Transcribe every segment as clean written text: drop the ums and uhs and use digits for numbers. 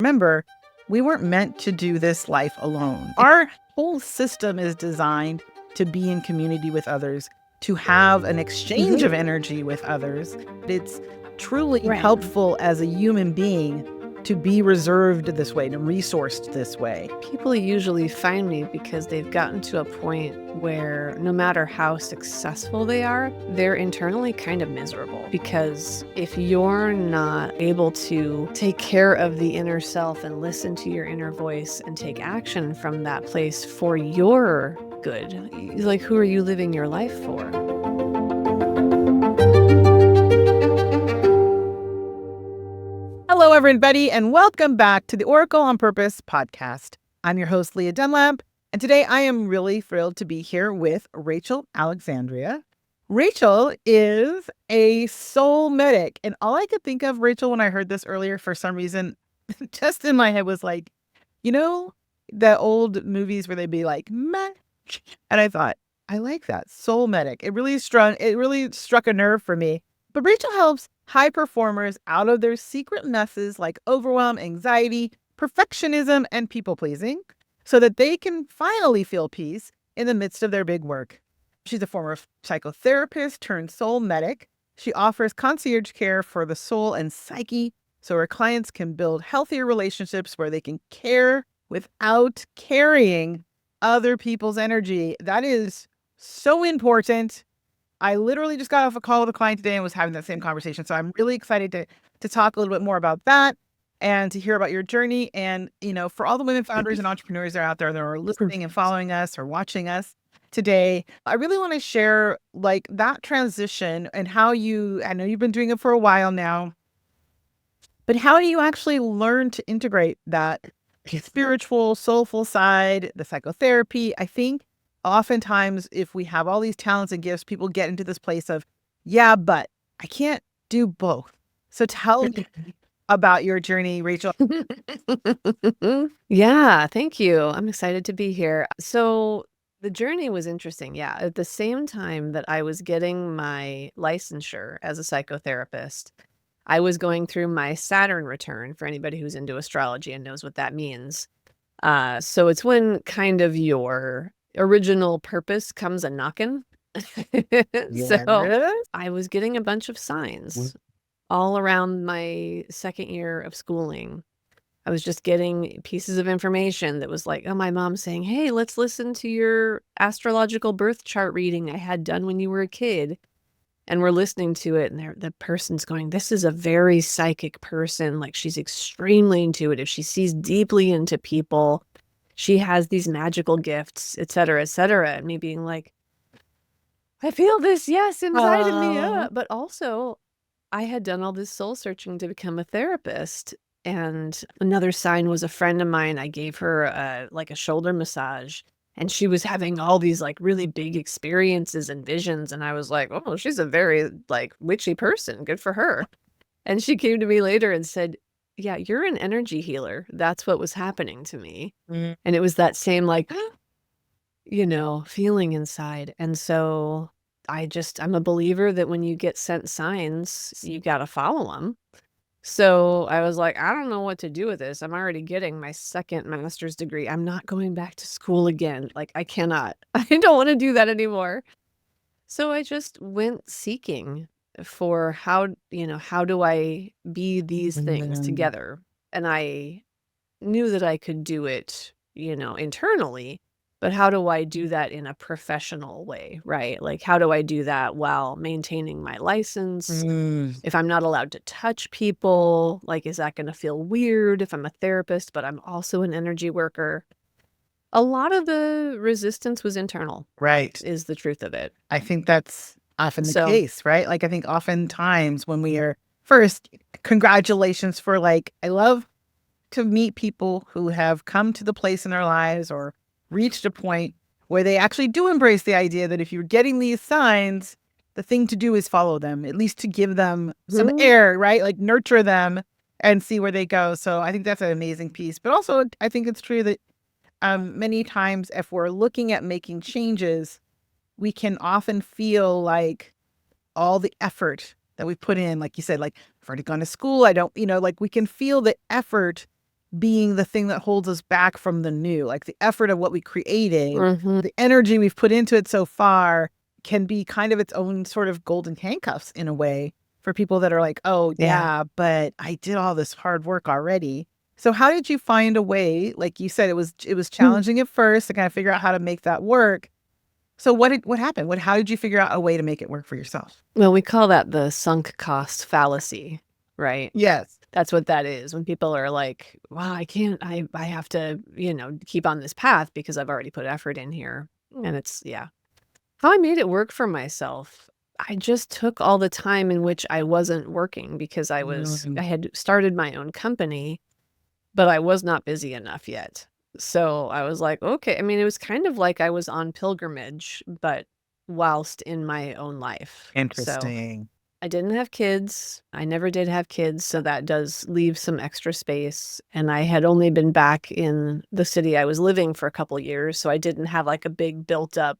Remember, we weren't meant to do this life alone. Our whole system is designed to be in community with others, to have an exchange of energy with others. It's truly helpful as a human being to be reserved this way, and resourced this way. People usually find me because they've gotten to a point where no matter how successful they are, they're internally kind of miserable. Because if you're not able to take care of the inner self and listen to your inner voice and take action from that place for your good, like, who are you living your life for? Hello, everybody, and welcome back to the Oracle on Purpose podcast. I'm your host, Leah Dunlap, and today I am really thrilled to be here with Rachel Alexandria. Rachel is a soul medic, and all I could think of, Rachel, when I heard this earlier, for some reason, just in my head was like, you know, the old movies where they'd be like, meh. And I thought, I like that, soul medic. It really struck a nerve for me. But Rachel helps high performers out of their secret messes like overwhelm, anxiety, perfectionism, and people-pleasing so that they can finally feel peace in the midst of their big work. She's a former psychotherapist turned soul medic. She offers concierge care for the soul and psyche so her clients can build healthier relationships where they can care without carrying other people's energy. That is so important. I literally just got off a call with a client today and was having that same conversation. So I'm really excited to talk a little bit more about that and to hear about your journey. And, you know, for all the women founders and entrepreneurs that are out there that are listening and following us or watching us today, I really want to share like that transition and how I know you've been doing it for a while now, but how do you actually learn to integrate that spiritual, soulful side, the psychotherapy? I think oftentimes, if we have all these talents and gifts, people get into this place of, yeah, but I can't do both. So tell me about your journey, Rachel. Yeah, thank you. I'm excited to be here. So the journey was interesting. Yeah. At the same time that I was getting my licensure as a psychotherapist, I was going through my Saturn return, for anybody who's into astrology and knows what that means. So it's when kind of your original purpose comes a knocking. So I was getting a bunch of signs all around my second year of schooling. I was just getting pieces of information that was like, oh, my mom saying, hey, let's listen to your astrological birth chart reading I had done when you were a kid. And we're listening to it, and the person's going, this is a very psychic person. Like, she's extremely intuitive. She sees deeply into people. She has these magical gifts, et cetera, et cetera. And me being like, I feel this, yes, inside of me. But also, I had done all this soul searching to become a therapist. And another sign was a friend of mine. I gave her a shoulder massage. And she was having all these like really big experiences and visions. And I was like, oh, she's a very like witchy person. Good for her. And she came to me later and said, yeah, you're an energy healer. That's what was happening to me. And it was that same like, you know, feeling inside. And so I'm a believer that when you get sent signs, you got to follow them. So I was like, I don't know what to do with this. I'm already getting my second master's degree. I'm not going back to school again. Like, I cannot. I don't want to do that anymore. So I just went seeking for how do I be these things together? And I knew that I could do it, internally. But how do I do that in a professional way, right? Like, how do I do that while maintaining my license? If I'm not allowed to touch people, like, is that going to feel weird if I'm a therapist, but I'm also an energy worker? A lot of the resistance was internal. Right. Is the truth of it. I think that's often the case, right? Like, I think oftentimes when we are first, congratulations for like, I love to meet people who have come to the place in their lives or reached a point where they actually do embrace the idea that if you're getting these signs, the thing to do is follow them, at least to give them some air, right? Like nurture them and see where they go. So I think that's an amazing piece. But also, I think it's true that many times if we're looking at making changes, we can often feel like all the effort that we put in, like you said, like I've already gone to school. I don't, like we can feel the effort being the thing that holds us back from the new. Like the effort of what we created, Mhm. the energy we've put into it so far can be kind of its own sort of golden handcuffs in a way for people that are like, oh, Yeah. yeah, but I did all this hard work already. So how did you find a way? Like you said, it was challenging at first to kind of figure out how to make that work. So what happened? How did you figure out a way to make it work for yourself? Well, we call that the sunk cost fallacy, right? Yes. That's what that is. When people are like, "Wow, I have to, keep on this path because I've already put effort in here." And it's yeah. How I made it work for myself, I just took all the time in which I wasn't working because I had started my own company, but I was not busy enough yet. So I was like, okay. I mean, it was kind of like I was on pilgrimage, but whilst in my own life. So Interesting. I didn't have kids. I never did have kids, so that does leave some extra space. And I had only been back in the city I was living for a couple years, so I didn't have like a big built up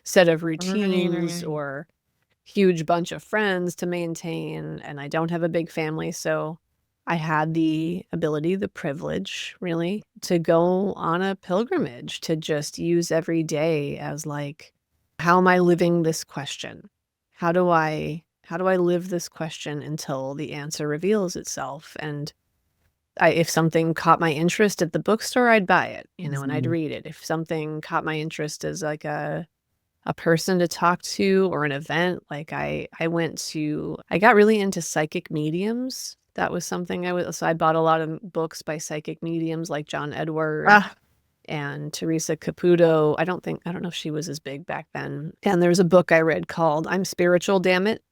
set of routines Right. or huge bunch of friends to maintain. And I don't have a big family, so I had the ability, the privilege, really, to go on a pilgrimage to just use every day as like, how am I living this question? How do I live this question until the answer reveals itself? And if something caught my interest at the bookstore, I'd buy it, and I'd Mhm. read it. If something caught my interest as like a person to talk to or an event, like I got really into psychic mediums. That was something so I bought a lot of books by psychic mediums like John Edward Ah, and Teresa Caputo. I don't know if she was as big back then. And there's a book I read called I'm Spiritual, Damn It.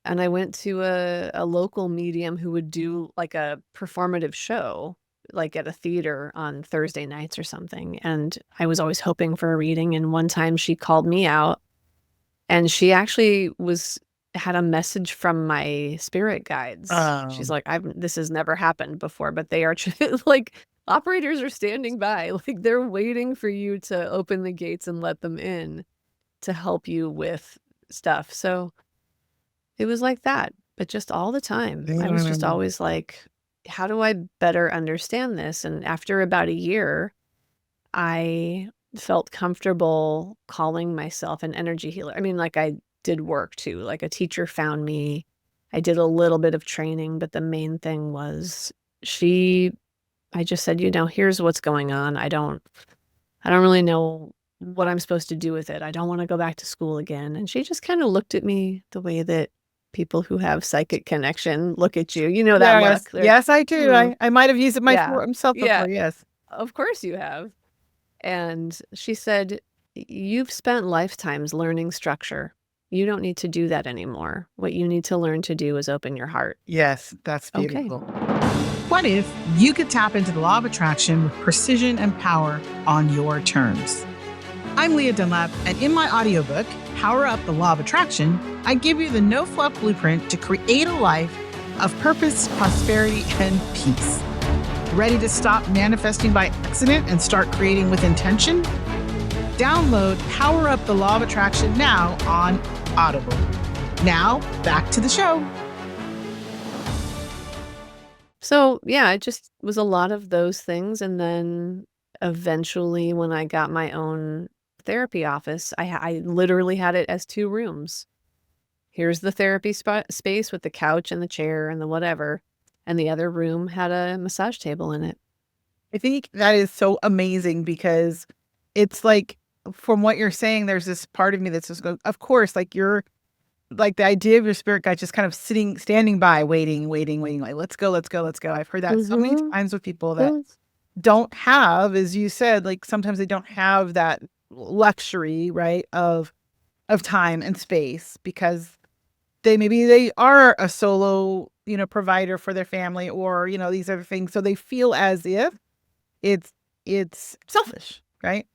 And I went to a local medium who would do like a performative show, like at a theater on Thursday nights or something. And I was always hoping for a reading. And one time she called me out and she actually had a message from my spirit guides. She's um, like, this has never happened before, but they are like operators are standing by, like they're waiting for you to open the gates and let them in to help you with stuff. So it was like that, but just all the time. I was just always like, how do I better understand this? And after about a year, I felt comfortable calling myself an energy healer. I mean, like I did work too. Like a teacher found me. I did a little bit of training, but the main thing was she I just said, here's what's going on. I don't really know what I'm supposed to do with it. I don't want to go back to school again. And she just kind of looked at me the way that people who have psychic connection look at you. You know that yes, look. They're, yes, I do. hmm, I might have used it yeah, myself yeah, before. Yes. of course you have. And she said, you've spent lifetimes learning structure. You don't need to do that anymore. What you need to learn to do is open your heart. Yes, that's Okay. beautiful. What if you could tap into the law of attraction with precision and power on your terms? I'm Leah Dunlap, and in my audiobook, Power Up the Law of Attraction, I give you the no-fluff blueprint to create a life of purpose, prosperity, and peace. Ready to stop manifesting by accident and start creating with intention? Download Power Up the Law of Attraction now on Audible. Now, back to the show. So, yeah, it just was a lot of those things, and then eventually when I got my own therapy office, I literally had it as 2 rooms. Here's the therapy space with the couch and the chair and the whatever, and the other room had a massage table in it. I think that is so amazing because it's like, from what you're saying, there's this part of me that's just of course, like you're like the idea of your spirit guide just kind of standing by, waiting, like, let's go, let's go, let's go. I've heard that so many Mhm. times with people that Mm. don't have, as you said, like sometimes they don't have that luxury, right, of time and space because maybe they are a solo, provider for their family or, these other things. So they feel as if it's selfish, right?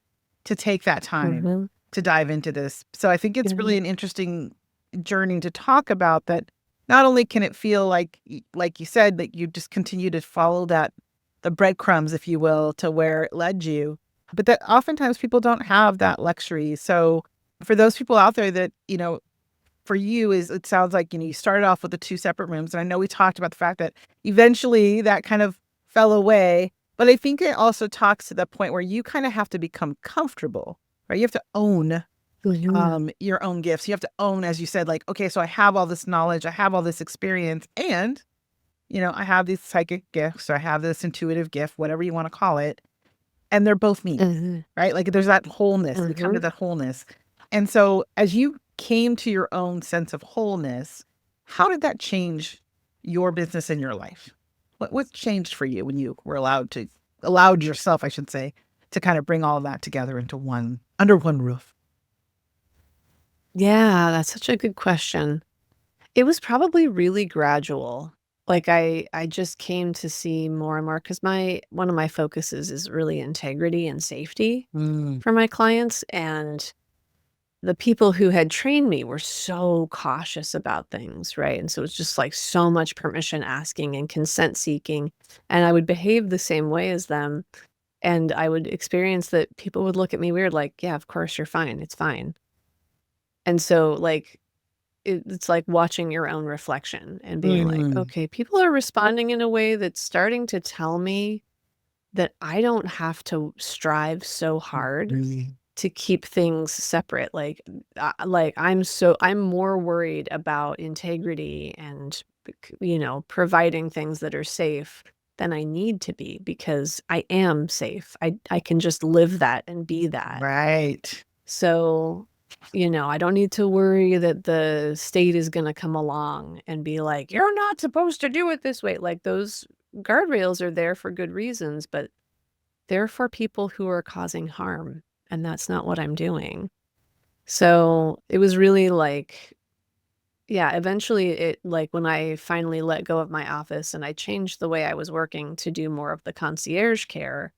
To take that time Mhm. to dive into this. So I think it's Yeah. really an interesting journey to talk about that. Not only can it feel like you said, that you just continue to follow the breadcrumbs, if you will, to where it led you, but that oftentimes people don't have that luxury. So for those people out there that, for you is, it sounds like, you started off with the 2 separate rooms. And I know we talked about the fact that eventually that kind of fell away. But I think it also talks to the point where you kind of have to become comfortable, right? You have to own your own gifts. You have to own, as you said, like, okay, so I have all this knowledge, I have all this experience, and, I have these psychic gifts, or I have this intuitive gift, whatever you want to call it, and they're both me, right? Like there's that wholeness, we come to that wholeness. And so as you came to your own sense of wholeness, how did that change your business and your life? What changed for you when you were allowed yourself, I should say, to kind of bring all of that together into under one roof? Yeah, that's such a good question. It was probably really gradual. Like I just came to see more and more because my one of my focuses is really integrity and safety Mm, for my clients. And the people who had trained me were so cautious about things, right? And so it's just like so much permission asking and consent seeking. And I would behave the same way as them. And I would experience that people would look at me weird, like, yeah, of course you're fine. It's fine. And so, like, it's like watching your own reflection and being like, mm, okay, people are responding in a way that's starting to tell me that I don't have to strive so hard really? to keep things separate. Like I'm more worried about integrity and providing things that are safe than I need to be because I am safe. I can just live that and be that. Right. So, I don't need to worry that the state is going to come along and be like, you're not supposed to do it this way. Like those guardrails are there for good reasons, but they're for people who are causing harm. And that's not what I'm doing. So it was really like, yeah, eventually like when I finally let go of my office and I changed the way I was working to do more of the concierge care.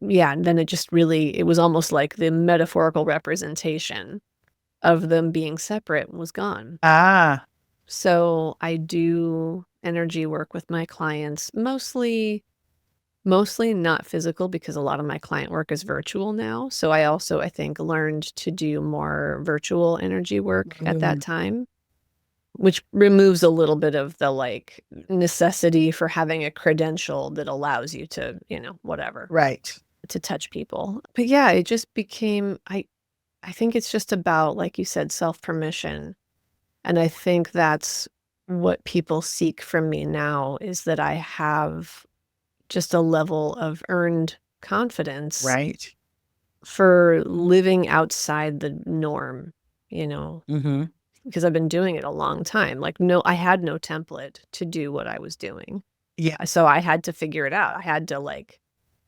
Yeah, and then it was almost like the metaphorical representation of them being separate was gone. Ah, So I do energy work with my clients, mostly not physical because a lot of my client work is virtual now. So I also, I think, learned to do more virtual energy work at that mm, time, which removes a little bit of the like necessity for having a credential that allows you to, whatever, right. to touch people. But yeah, it just became I think it's just about, like you said, self-permission. And I think that's what people seek from me now is that I have just a level of earned confidence Right. for living outside the norm, you know, Mm-hmm. because I've been doing it a long time. Like, no, I had no template to do what I was doing. Yeah. So I had to figure it out. I had to like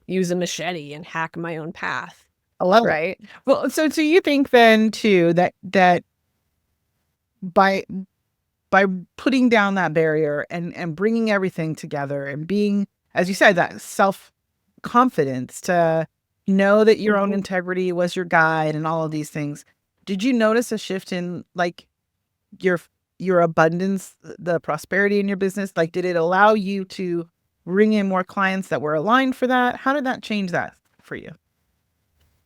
use a machete and hack my own path, I love it. right? Well, so you think then too that by putting down that barrier and bringing everything together and being, as you said, that self confidence to know that your own Mhm. integrity was your guide and all of these things. Did you notice a shift in like your your abundance, the prosperity in your business? Like, did it allow you to bring in more clients that were aligned for that? How did that change that for you?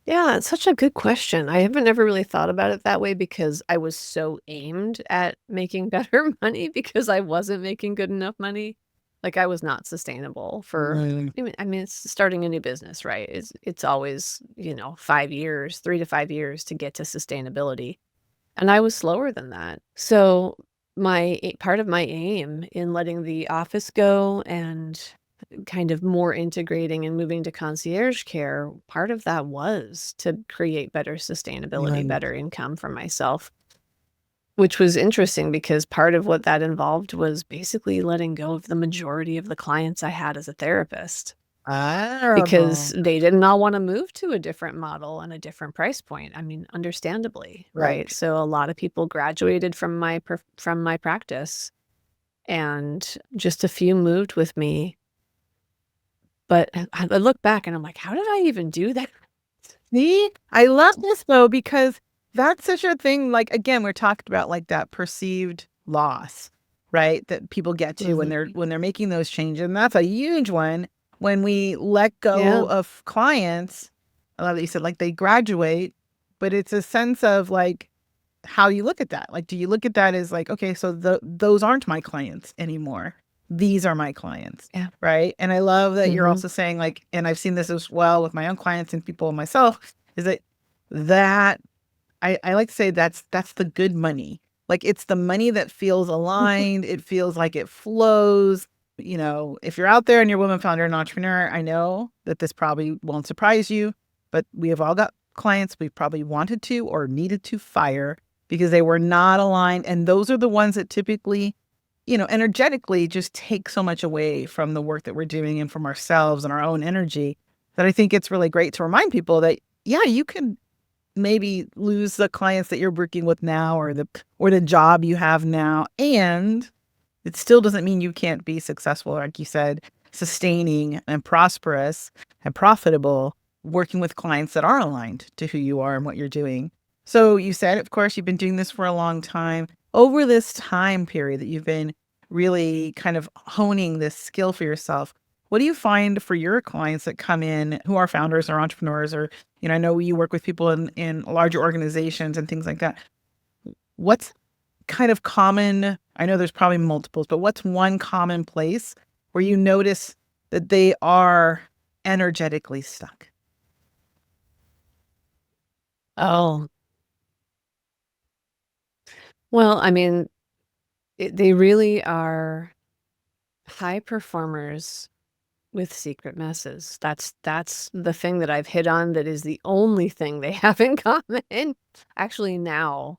Yeah, it's such a good question. I haven't ever really thought about it that way because I was so aimed at making better money because I wasn't making good enough money. Like I was not sustainable for Mm, I mean it's starting a new business, right? It's always, 5 years, 3 to 5 years to get to sustainability. And I was slower than that. So part of my aim in letting the office go and kind of more integrating and moving to concierge care, part of that was to create better sustainability, right. better income for myself, which was interesting because part of what that involved was basically letting go of the majority of the clients I had as a therapist because Oh, they did not want to move to a different model and a different price point. I mean, understandably, right? right. So a lot of people graduated from my practice and just a few moved with me. But I look back and I'm like, "How did I even do that?" See, I love this though, because that's such a thing. Like, again, we're talking about like that perceived loss, right? That people get to when Mhm. they're making those changes. And that's a huge one when we let go Yeah. of clients. I love that you said like they graduate, but it's a sense of like how you look at that. Like, do you look at that as like, okay, so those aren't my clients anymore. These are my clients. Yeah. Right. And I love that you're Mhm. also saying, like, and I've seen this as well with my own clients and people myself, is that I like to say that's the good money. Like, it's the money that feels aligned. It feels like it flows. You know, if you're out there and you're a woman founder and entrepreneur, I know that this probably won't surprise you, but we have all got clients we've probably wanted to or needed to fire because they were not aligned. And those are the ones that typically, you know, energetically just take so much away from the work that we're doing and from ourselves and our own energy, that I think it's really great to remind people that, yeah, you can maybe lose the clients that you're working with now, or the job you have now, and it still doesn't mean you can't be successful, like you said, sustaining and prosperous and profitable, working with clients that are aligned to who you are and what you're doing. So you said, of course, you've been doing this for a long time. Over this time period that you've been really kind of honing this skill for yourself, what do you find for your clients that come in who are founders or entrepreneurs, or, you know, I know you work with people in larger organizations and things like that. What's kind of common? I know there's probably multiples, but what's one common place where you notice that they are energetically stuck? Oh, well, I mean, they really are high performers with secret messes. That's the thing that I've hit on that is the only thing they have in common. Actually, now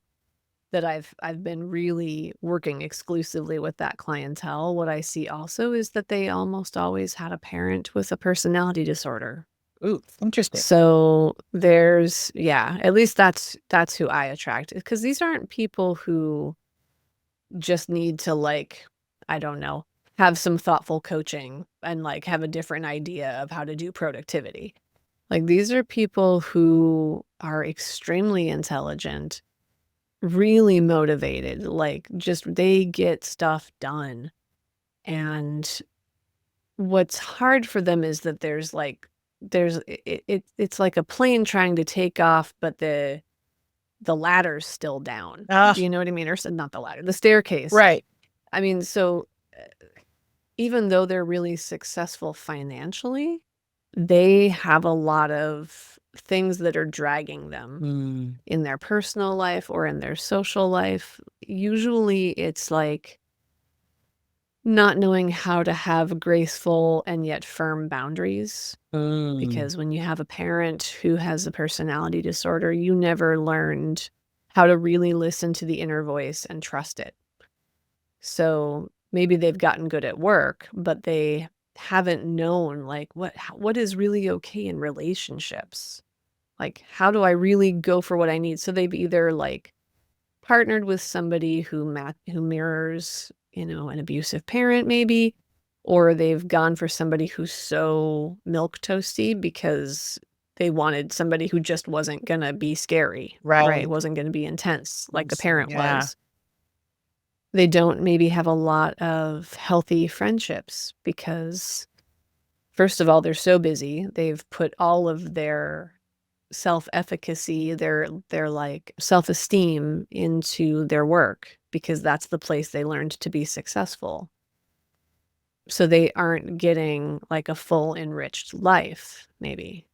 that I've been really working exclusively with that clientele, what I see also is that they almost always had a parent with a personality disorder. Ooh, interesting. So there's yeah, at least that's who I attract, because these aren't people who just need to, like, I don't know, have some thoughtful coaching and, like, have a different idea of how to do productivity. Like, these are people who are extremely intelligent, really motivated, like, just they get stuff done. And what's hard for them is that there's it's like a plane trying to take off, but the ladder's still down. Ah, Do you know what I mean? Or not the ladder, the staircase. right. I mean, so even though they're really successful financially, they have a lot of things that are dragging them Mm, in their personal life or in their social life. Usually it's like not knowing how to have graceful and yet firm boundaries. mm, Because when you have a parent who has a personality disorder, you never learned how to really listen to the inner voice and trust it. So maybe they've gotten good at work, but they haven't known like what is really okay in relationships. Like, how do I really go for what I need? So they've either like partnered with somebody who mirrors, you know, an abusive parent maybe, or they've gone for somebody who's so milk toasty because they wanted somebody who just wasn't gonna be scary, right? right. Wasn't gonna be intense like the parent Yeah. was. They don't maybe have a lot of healthy friendships because, first of all, they're so busy. They've put all of their self-efficacy, their, like, self-esteem into their work because that's the place they learned to be successful. So they aren't getting, like, a full enriched life, maybe.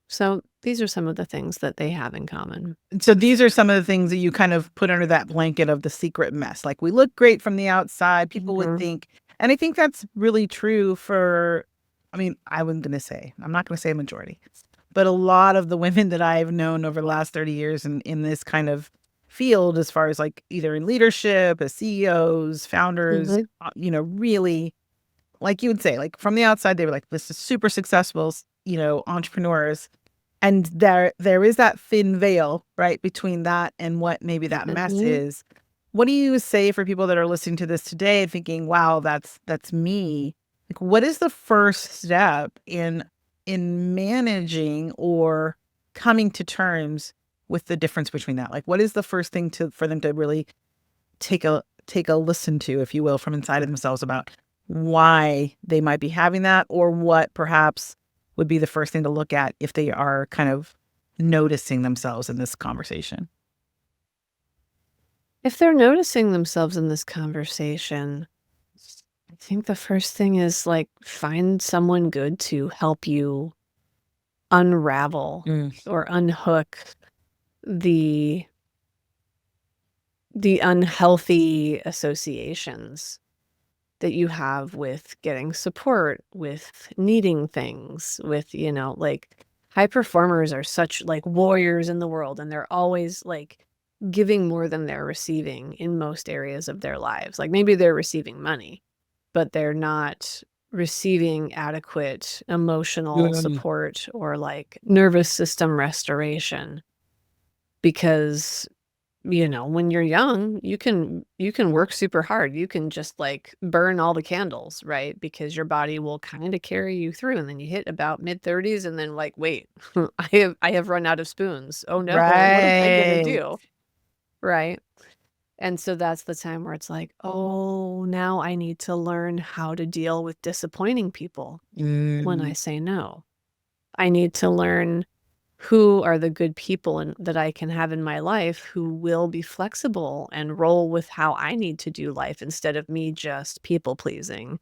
So these are some of the things that they have in common. So these are some of the things that you kind of put under that blanket of the secret mess. Like, we look great from the outside, people would Mhm. think, and I think that's really true for, I mean, I'm not going to say a majority, but a lot of the women that I've known over the last 30 years in this kind of field, as far as like either in leadership, as CEOs, founders, Mhm. you know, really, like you would say, like from the outside, they were like, this is super successful, you know, entrepreneurs. And there is that thin veil, right, between that and what maybe that mess Mhm. is. What do you say for people that are listening to this today and thinking, wow, that's me? Like, what is the first step in managing or coming to terms with the difference between that? Like, what is the first thing to for them to really take a listen to, if you will, from inside of themselves about why they might be having that, or what perhaps would be the first thing to look at if they are kind of noticing themselves in this conversation? If they're noticing themselves in this conversation, I think the first thing is like find someone good to help you unravel or unhook the unhealthy associations that you have with getting support, with needing things, with, like high performers are such like warriors in the world and they're always like giving more than they're receiving in most areas of their lives. Like maybe they're receiving money, but they're not receiving adequate emotional support or like nervous system restoration because when you're young, you can work super hard. You can just like burn all the candles, right? Because your body will kind of carry you through and then you hit about mid-30s and then like, wait, I have run out of spoons. Oh no, what am I going to Right. do? Right? And so that's the time where it's like, "Oh, now I need to learn how to deal with disappointing people when I say no. I need to learn who are the good people that I can have in my life who will be flexible and roll with how I need to do life instead of me just people pleasing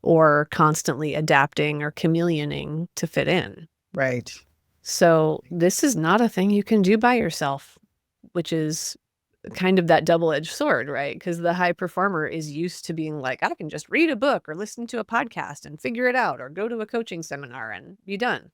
or constantly adapting or chameleoning to fit in." Right. So this is not a thing you can do by yourself, which is kind of that double-edged sword, right? Because the high performer is used to being like, I can just read a book or listen to a podcast and figure it out or go to a coaching seminar and be done.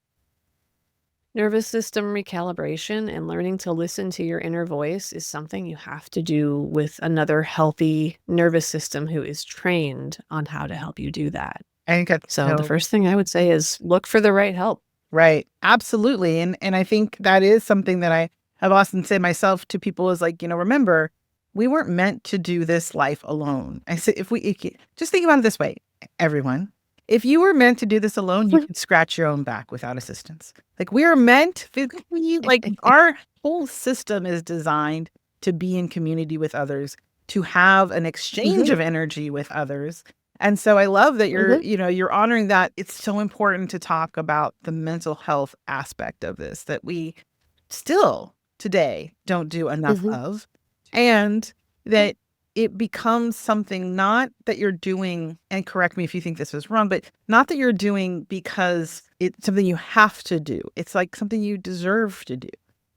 Nervous system recalibration and learning to listen to your inner voice is something you have to do with another healthy nervous system who is trained on how to help you do that. I think that's So the first thing I would say is look for the right help. right. Absolutely. And I think that is something that I have often said myself to people is like, remember, we weren't meant to do this life alone. I say, just think about it this way, everyone. If you were meant to do this alone, you could scratch your own back without assistance. Like we are meant physically, like our whole system is designed to be in community with others, to have an exchange of energy with others. And so I love that you're honoring that. It's so important to talk about the mental health aspect of this that we still today don't do enough of, and that it becomes something not that you're doing, and correct me if you think this is wrong, but not that you're doing because it's something you have to do. It's like something you deserve to do.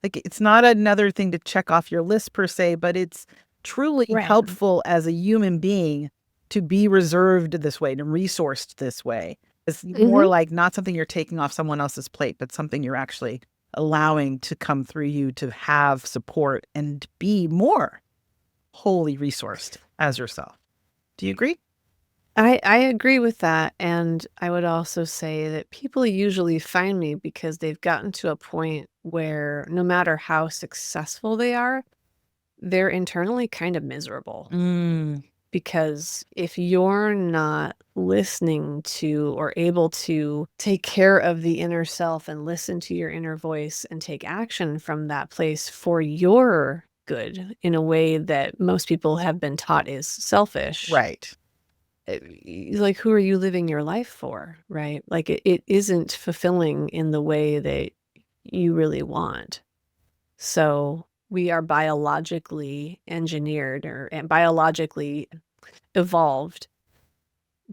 Like it's not another thing to check off your list per se, but it's truly helpful as a human being to be reserved this way, to resourced this way. It's more like not something you're taking off someone else's plate, but something you're actually allowing to come through you to have support and be more wholly resourced as yourself. Do you agree? I agree with that. And I would also say that people usually find me because they've gotten to a point where no matter how successful they are, they're internally kind of miserable. Because if you're not listening to or able to take care of the inner self and listen to your inner voice and take action from that place for your good in a way that most people have been taught is selfish. Right. Like, who are you living your life for, right? Like, it isn't fulfilling in the way that you really want. So we are biologically engineered and biologically evolved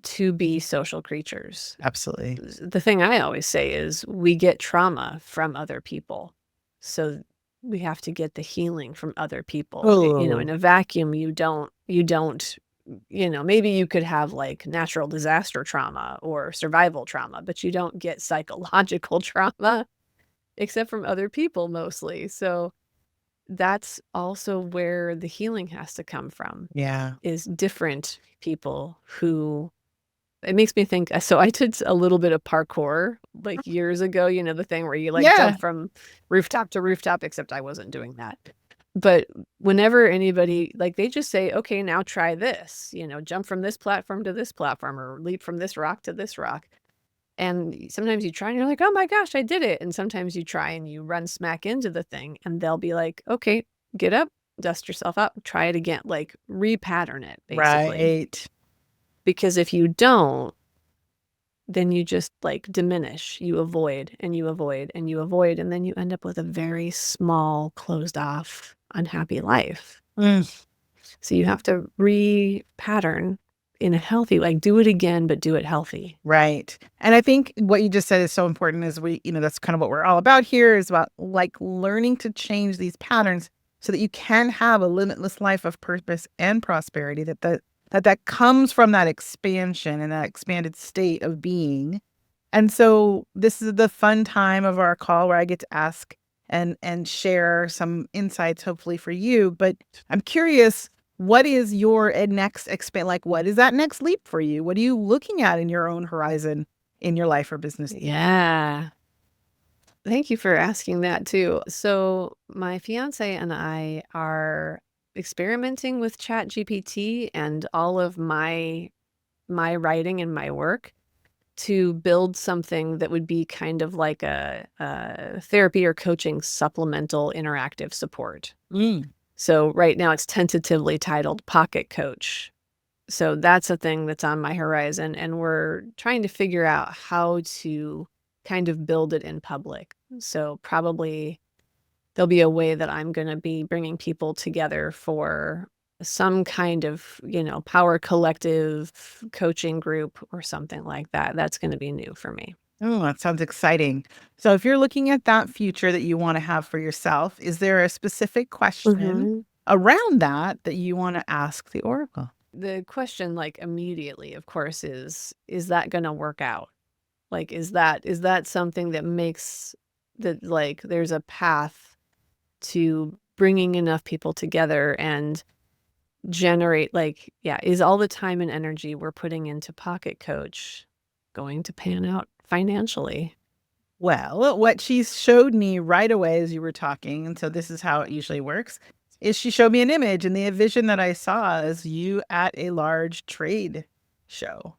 to be social creatures. Absolutely. The thing I always say is we get trauma from other people. So we have to get the healing from other people. In a vacuum, you don't, maybe you could have like natural disaster trauma or survival trauma, but you don't get psychological trauma except from other people mostly. So that's also where the healing has to come from. Yeah. Is different people who it makes me think so I did a little bit of parkour like years ago, the thing where you like jump from rooftop to rooftop, except I wasn't doing that. But whenever anybody like they just say, "Okay, now try this," jump from this platform to this platform or leap from this rock to this rock. And sometimes you try and you're like, "Oh my gosh, I did it." And sometimes you try and you run smack into the thing and they'll be like, "Okay, get up, dust yourself up, try it again." Like repattern it basically. Right. Because if you don't, then you just like diminish, you avoid and you avoid and you avoid, and then you end up with a very small, closed off, unhappy life. So you have to re-pattern in a healthy, like do it again, but do it healthy. Right. And I think what you just said is so important is that's kind of what we're all about here is about like learning to change these patterns so that you can have a limitless life of purpose and prosperity that comes from that expansion and that expanded state of being. And so this is the fun time of our call where I get to ask and share some insights hopefully for you, but I'm curious, what is your next like what is that next leap for you? What are you looking at in your own horizon in your life or business? Yeah. Thank you for asking that too. So my fiance and I are experimenting with Chat GPT and all of my writing and my work to build something that would be kind of like a therapy or coaching supplemental interactive support. Mm. So right now it's tentatively titled Pocket Coach. So that's a thing that's on my horizon, and we're trying to figure out how to kind of build it in public. So probably there'll be a way that I'm going to be bringing people together for some kind of, power collective coaching group or something like that. That's going to be new for me. Oh, that sounds exciting. So if you're looking at that future that you want to have for yourself, is there a specific question Mhm. around that you want to ask the oracle? The question, like, immediately, of course, is that going to work out? Like, is that something that makes that, like, there's a path to bringing enough people together and generate, like, yeah, is all the time and energy we're putting into Pocket Coach going to pan out financially? Well, what she showed me right away as you were talking, and so this is how it usually works, is she showed me an image, and the vision that I saw is you at a large trade show,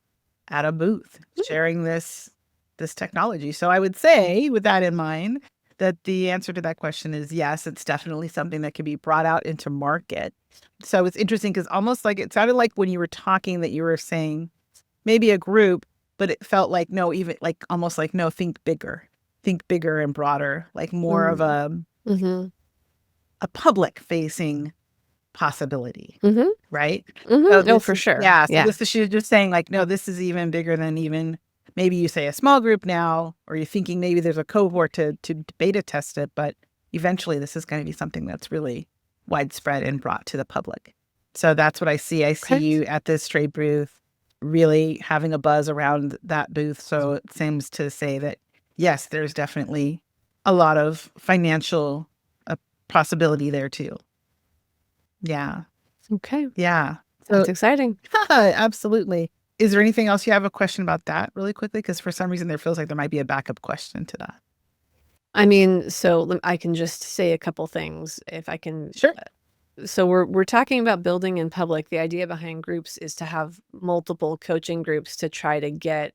at a booth, sharing this technology. So I would say, with that in mind, that the answer to that question is yes, it's definitely something that can be brought out into market. So it's interesting because almost like it sounded like when you were talking that you were saying maybe a group, but it felt like no, even like almost like no, think bigger and broader, like more of Mm. Mhm. a public facing possibility, Mhm. right? So Mhm. Oh, this for is sure. yeah, so Yeah. this is she's just saying like, no, this is even bigger than even maybe you say a small group now, or you're thinking maybe there's a cohort to beta test it, but eventually this is going to be something that's really widespread and brought to the public. So that's what I see. I see Okay. you at this trade booth really having a buzz around that booth. So it seems to say that yes, there's definitely a lot of financial possibility there too. Yeah. Okay. Yeah. So That's exciting. absolutely. Is there anything else you have a question about that really quickly? Because for some reason there feels like there might be a backup question to that. I mean, so I can just say a couple things if I can. Sure. So we're talking about building in public. The idea behind groups is to have multiple coaching groups to try to get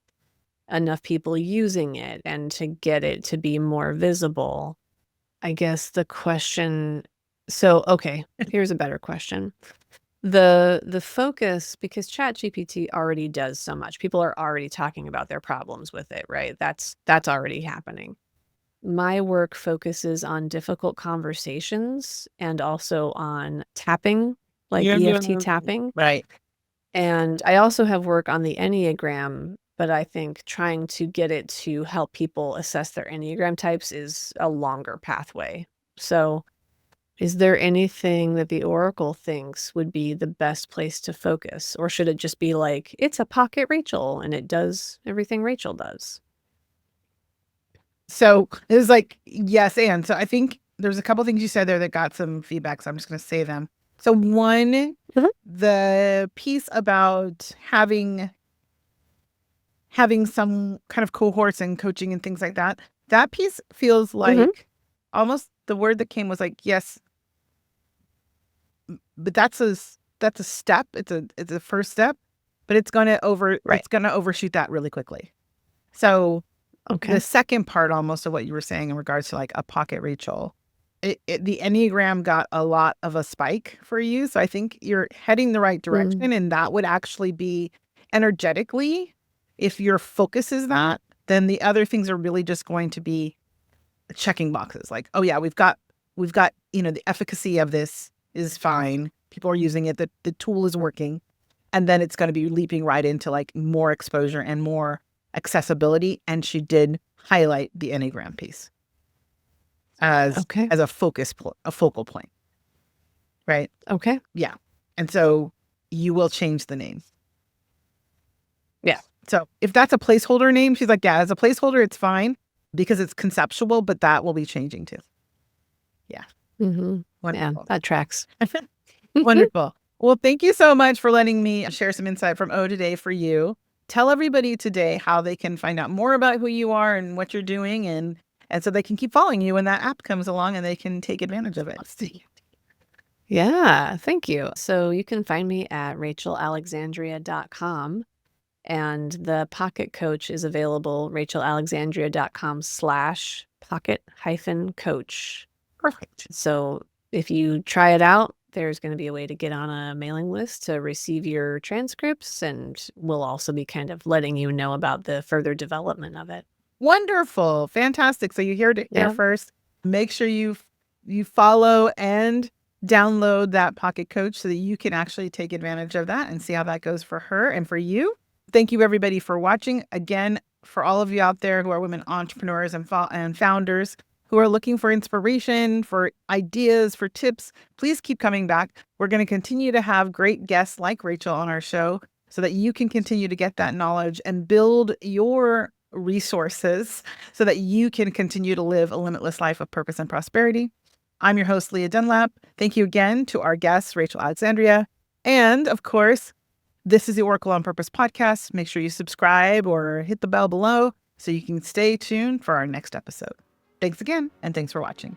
enough people using it and to get it to be more visible. I guess the question, so okay, here's a better question. The focus, because ChatGPT already does so much. People are already talking about their problems with it, right? That's already happening. My work focuses on difficult conversations and also on tapping, like EFT tapping. Right. And I also have work on the Enneagram, but I think trying to get it to help people assess their Enneagram types is a longer pathway. So, is there anything that the Oracle thinks would be the best place to focus? Or should it just be like, it's a pocket Rachel and it does everything Rachel does? So it was like, yes, and so I think there's a couple things you said there that got some feedback. So I'm just going to say them. So one, Mhm. the piece about having some kind of cohorts and coaching and things like that, that piece feels Mhm. like almost the word that came was like, yes, but that's a step. It's a first step, but Right. it's gonna overshoot that really quickly. So the Okay. second part almost of what you were saying in regards to like a pocket Rachel, the Enneagram got a lot of a spike for you. So I think you're heading the right Mm. direction. And that would actually be energetically, if your focus is that, then the other things are really just going to be checking boxes. Like, oh yeah, we've got, the efficacy of this is fine. People are using it. The tool is working. And then it's going to be leaping right into like more exposure and more accessibility. And she did highlight the Enneagram piece as a focal point. Right? Okay. Yeah. And so you will change the name. Yeah. So if that's a placeholder name, she's like, yeah, as a placeholder, it's fine because it's conceptual, but that will be changing too. Yeah. Mm-hmm. Wonderful. Yeah, that tracks. Wonderful. Well, thank you so much for letting me share some insight from O today for you. Tell everybody today how they can find out more about who you are and what you're doing, and so they can keep following you when that app comes along and they can take advantage of it. Yeah, thank you. So you can find me at rachelalexandria.com, and the Pocket Coach is available, rachelalexandria.com/pocket-coach. Perfect. So if you try it out, there's going to be a way to get on a mailing list to receive your transcripts, and we'll also be kind of letting you know about the further development of it. Wonderful. Fantastic. So you heard it here first. Make sure you follow and download that Pocket Coach so that you can actually take advantage of that and see how that goes for her and for you. Thank you, everybody, for watching. Again, for all of you out there who are women entrepreneurs and founders who are looking for inspiration, for ideas, for tips, please keep coming back. We're going to continue to have great guests like Rachel on our show so that you can continue to get that knowledge and build your resources so that you can continue to live a limitless life of purpose and prosperity. I'm your host, Leah Dunlap. Thank you again to our guest, Rachel Alexandria. And of course, this is the Oracle on Purpose podcast. Make sure you subscribe or hit the bell below so you can stay tuned for our next episode. Thanks again, and thanks for watching.